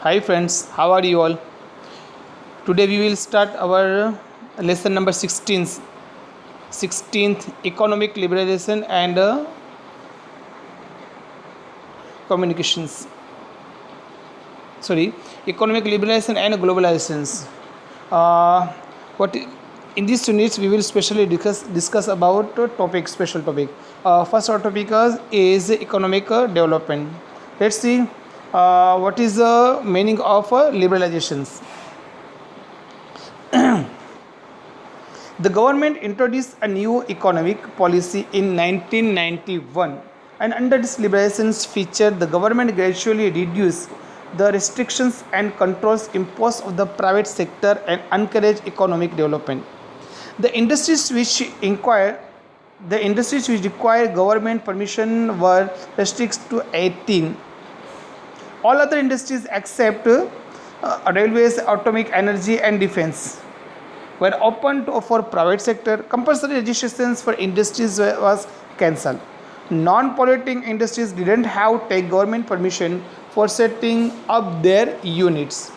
Hi friends, how are you all? Today we will start our lesson number 16th economic liberalization and communications. Sorry, economic liberalization and globalizations. Uh, what in these units we will specially discuss about special topic. First our topic is economic development. Let's see what is the meaning of liberalizations. The government introduced a new economic policy in 1991, and under this liberalizations feature, the government gradually reduced the restrictions and controls imposed on the private sector and encourage economic development. The industries which inquire the industries which require government permission were restricted to 18. All other industries except railways, atomic energy and defense were open for private sector. Compulsory registrations for industries was cancelled. Non-polluting industries didn't have take government permission for setting up their units.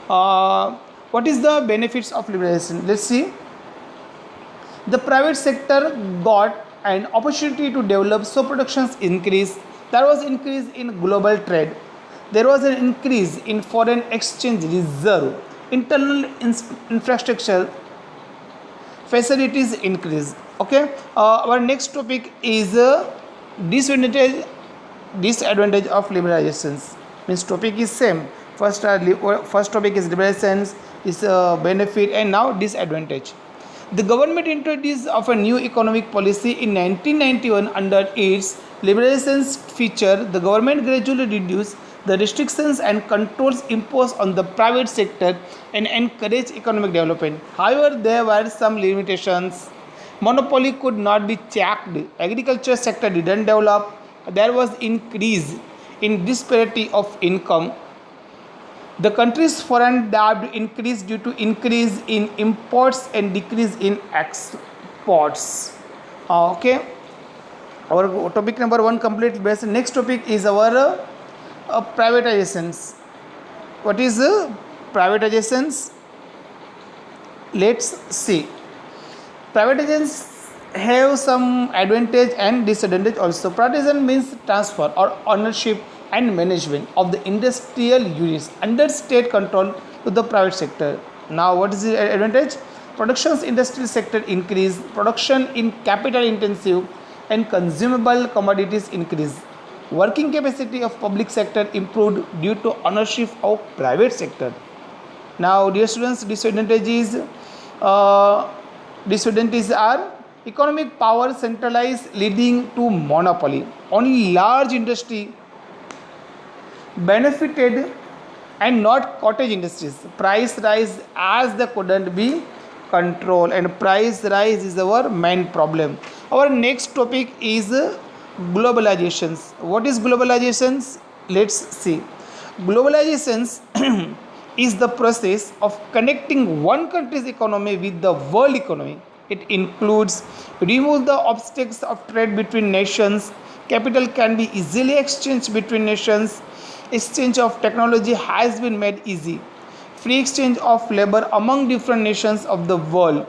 What is the benefits of liberalization? Let's see. The private sector got an opportunity to develop, so productions increased. There was increase in global trade. There was an increase in foreign exchange reserve. Internal infrastructure facilities increase. Okay. Our next topic is disadvantage of liberalizations. Means topic is same. First topic is liberalizations is benefit and now disadvantage. The government introduced of a new economic policy in 1991. Under its liberalizations feature, the government gradually reduced the restrictions and controls imposed on the private sector and encourage economic development. However, there were some limitations. Monopoly could not be checked. Agriculture sector didn't develop. There was increase in disparity of income. The country's foreign debt increased due to increase in imports and decrease in exports. Okay, our topic number one complete. Next topic is our privatizations. What is privatizations? Let's see. Privatizations have some advantage and disadvantage also. Privatization means transfer or ownership and management of the industrial units under state control to the private sector. Now, what is the advantage? Production's industrial sector increase, production in capital intensive and consumable commodities increase. Working capacity of public sector improved due to ownership of private sector. Now, dear students, disadvantages are economic power centralized leading to monopoly. Only large industry benefited and not cottage industries. Price rise as they couldn't be controlled, and price rise is our main problem. Our next topic is globalizations. What is globalizations? Let's see. Globalizations is the process of connecting one country's economy with the world economy. It includes remove the obstacles of trade between nations. Capital can be easily exchanged between nations. Exchange of technology has been made easy. Free exchange of labor among different nations of the world.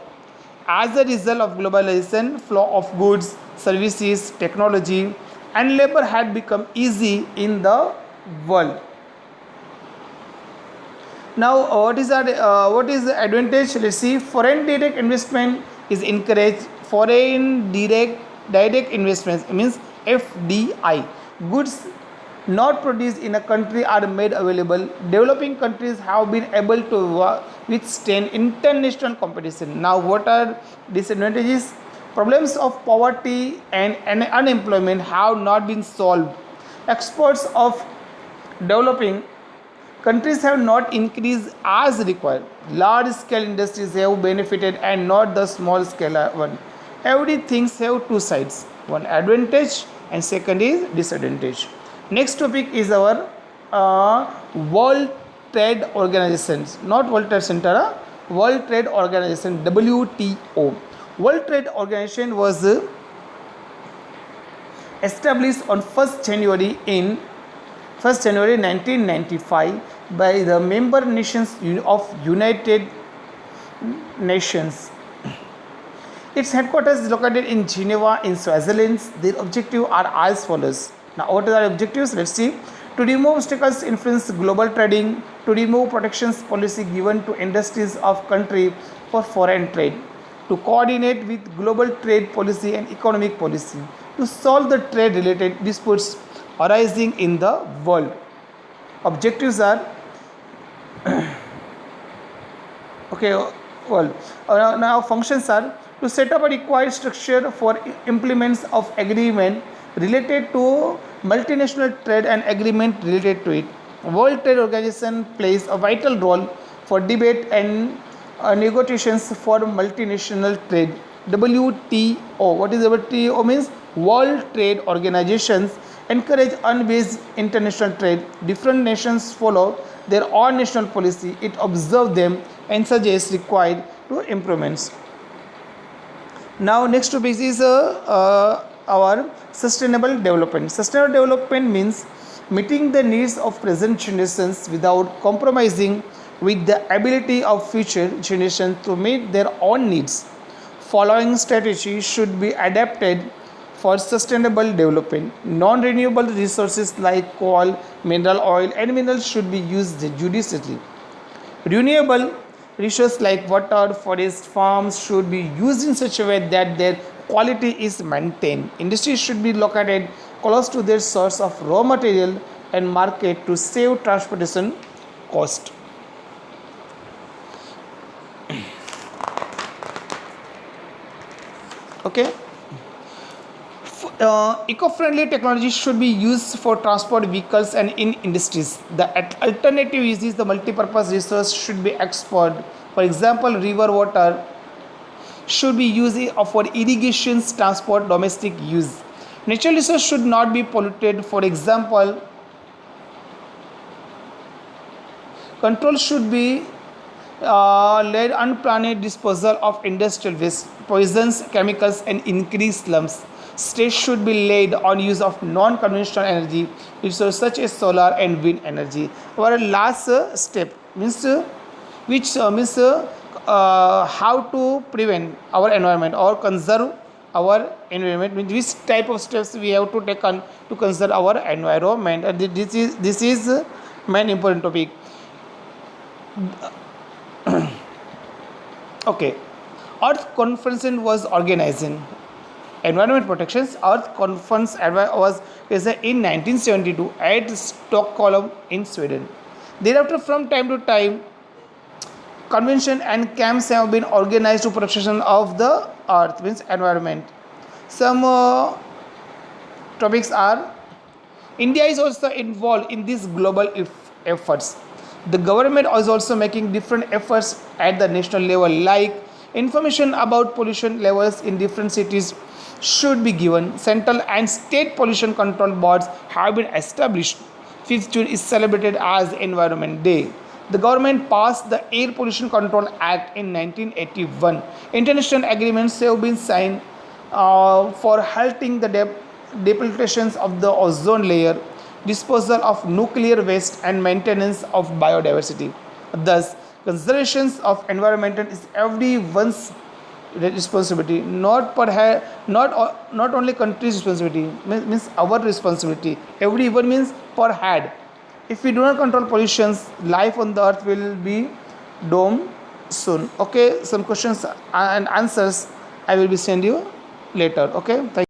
As a result of globalization, flow of goods, services, technology, and labor had become easy in the world. Now, what is the advantage? Let's see. Foreign direct investment is encouraged. Foreign direct investments means FDI. Goods not produced in a country are made available. Developing countries have been able to withstand international competition. Now, what are disadvantages? Problems of poverty and unemployment have not been solved. Exports of developing countries have not increased as required. Large scale industries have benefited and not the small scale one. Everything have two sides. One advantage and second is disadvantage. Next topic is our World Trade Organization, not World Trade Center, World Trade Organization, WTO. World Trade Organization was established on 1st January 1995. by the member nations of United Nations. Its headquarters is located in Geneva in Switzerland. Their objectives are as follows. Now, what are the objectives? Let's see. To remove obstacles influence global trading, to remove protections policy given to industries of country for foreign trade, to coordinate with global trade policy and economic policy, to solve the trade related disputes arising in the world. Objectives are okay, well, now functions are to set up a required structure for implements of agreement related to multinational trade and agreement related to it. World Trade Organization plays a vital role for debate and negotiations for multinational trade. WTO. What is WTO means? World Trade Organizations encourage unbased international trade. Different nations follow their own national policy. It observes them and suggests required to improvements. Now next topic is our sustainable development. Sustainable development means meeting the needs of present generations without compromising with the ability of future generations to meet their own needs. Following strategy should be adapted for sustainable development. Non-renewable resources like coal, mineral oil and minerals should be used judiciously. Renewable resources like water, forest, farms should be used in such a way that their quality is maintained. Industries should be located close to their source of raw material and market to save transportation cost. Okay. Eco-friendly technology should be used for transport vehicles and in industries. The alternative is the multi-purpose resource should be explored. For example, river water should be used for irrigation, transport, domestic use. Natural resources should not be polluted. For example, control should be led unplanned disposal of industrial waste, poisons, chemicals, and increased slums. Stress should be laid on use of non-conventional energy resources such as solar and wind energy. Our last step means how to prevent our environment or conserve our environment. Means which type of steps we have to take on to conserve our environment. And this is main important topic. Okay, Earth Conference was organizing environment protections. Earth Conference was in 1972 at Stockholm in Sweden. Thereafter, from time to time, convention and camps have been organized to protection of the earth, means environment. Some topics are India is also involved in these global efforts. The government is also making different efforts at the national level, like information about pollution levels in different cities should be given. Central and state pollution control boards have been established. 5th June is celebrated as Environment Day. The government passed the Air Pollution Control Act in 1981. International agreements have been signed for halting the depletion of the ozone layer, disposal of nuclear waste, and maintenance of biodiversity. Thus, conservation of environment is everyone's responsibility, not only country's responsibility, means our responsibility. Everyone means per head. If we do not control pollutions, life on the earth will be doomed soon. Okay, some questions and answers I will be send you later. Okay, thank you.